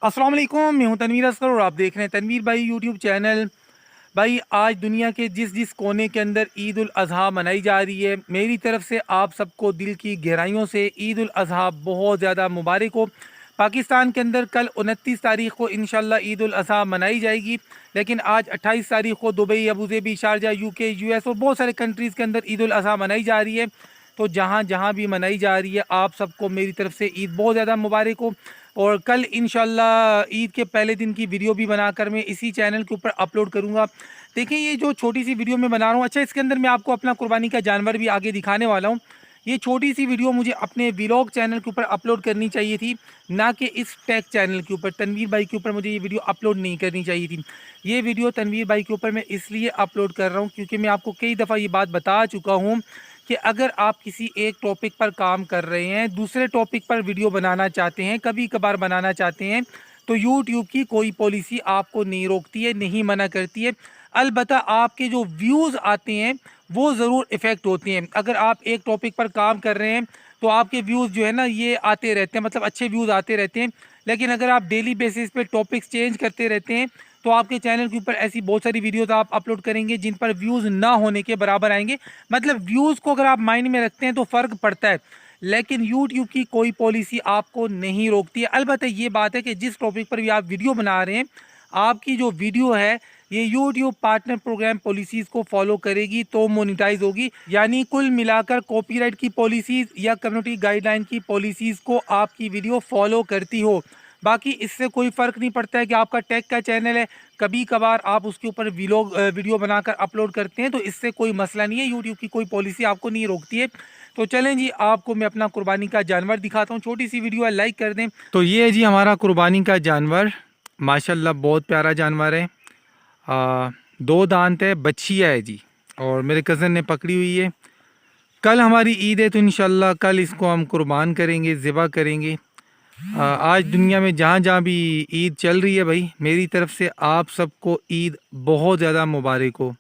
अस्सलाम वालेकुम, मैं हूं तनवीर असगर और आप देख रहे हैं तनवीर भाई यूट्यूब चैनल। भाई आज दुनिया के जिस जिस कोने के अंदर ईद उल अज़हा मनाई जा रही है, मेरी तरफ से आप सबको दिल की गहराइयों से ईद उल अज़हा बहुत ज़्यादा मुबारक हो। पाकिस्तान के अंदर कल 29 तारीख को इंशाल्लाह ईद उल अज़हा मनाई जाएगी, लेकिन आज 28 तारीख को Dubai, Abu Dhabi, Sharjah, UK, US और बहुत सारे कंट्रीज़ के अंदर ईद उल अज़हा मनाई जा रही है। तो जहाँ जहाँ भी मनाई जा रही है, आप सबको मेरी तरफ से ईद बहुत ज़्यादा मुबारक हो। और कल इंशाल्लाह ईद के पहले दिन की वीडियो भी बनाकर मैं इसी चैनल के ऊपर अपलोड करूँगा। देखिए ये जो छोटी सी वीडियो मैं बना रहा हूँ, अच्छा इसके अंदर मैं आपको अपना कुर्बानी का जानवर भी आगे दिखाने वाला हूँ। ये छोटी सी वीडियो मुझे अपने व्लॉग चैनल के ऊपर अपलोड करनी चाहिए थी, ना कि इस टेक चैनल के ऊपर, तनवीर भाई के ऊपर मुझे ये वीडियो अपलोड नहीं करनी चाहिए थी। ये वीडियो तनवीर भाई के ऊपर मैं इसलिए अपलोड कर रहा हूँ क्योंकि मैं आपको कई दफ़ा ये बात बता चुका हूँ कि अगर आप किसी एक टॉपिक पर काम कर रहे हैं, दूसरे टॉपिक पर वीडियो बनाना चाहते हैं, कभी कभार बनाना चाहते हैं, तो यूट्यूब की कोई पॉलिसी आपको नहीं रोकती है, नहीं मना करती है। अलबत्ता आपके जो व्यूज़ आते हैं वो ज़रूर इफ़ेक्ट होते हैं। अगर आप एक टॉपिक पर काम कर रहे हैं तो आपके व्यूज़ जो है ना ये आते रहते हैं, मतलब अच्छे व्यूज़ आते रहते हैं। लेकिन अगर आप डेली बेसिस पे टॉपिक्स चेंज करते रहते हैं तो आपके चैनल के ऊपर ऐसी बहुत सारी वीडियोस आप अपलोड करेंगे जिन पर व्यूज़ ना होने के बराबर आएंगे। मतलब व्यूज़ को अगर आप माइंड में रखते हैं तो फ़र्क पड़ता है, लेकिन यूट्यूब की कोई पॉलिसी आपको नहीं रोकती है। अलबत्ता ये बात है कि जिस टॉपिक पर भी आप वीडियो बना रहे हैं, आपकी जो वीडियो है ये यूट्यूब पार्टनर प्रोग्राम पॉलिसीज़ को फॉलो करेगी तो मोनिटाइज होगी। यानी कुल मिलाकर कॉपीराइट की पॉलिसीज़ या कम्युनिटी गाइडलाइन की पॉलिसीज़ को आपकी वीडियो फॉलो करती हो। बाकी इससे कोई फ़र्क नहीं पड़ता है कि आपका टेक का चैनल है, कभी कभार आप उसके ऊपर वीडियो बनाकर अपलोड करते हैं, तो इससे कोई मसला नहीं है, यूट्यूब की कोई पॉलिसी आपको नहीं रोकती है। तो चलें जी, आपको मैं अपना कुर्बानी का जानवर दिखाता हूँ। छोटी सी वीडियो है, लाइक कर दें। तो ये है जी हमारा कुर्बानी का जानवर, माशाल्लाह बहुत प्यारा जानवर है। दो दांत है, बच्चिया है जी, और मेरे कज़न ने पकड़ी हुई है। कल हमारी ईद है तो इंशाल्लाह कल इसको हम कुर्बान करेंगे, ज़िबा करेंगे। आज दुनिया में जहाँ जहाँ भी ईद चल रही है भाई, मेरी तरफ से आप सबको ईद बहुत ज़्यादा मुबारक हो।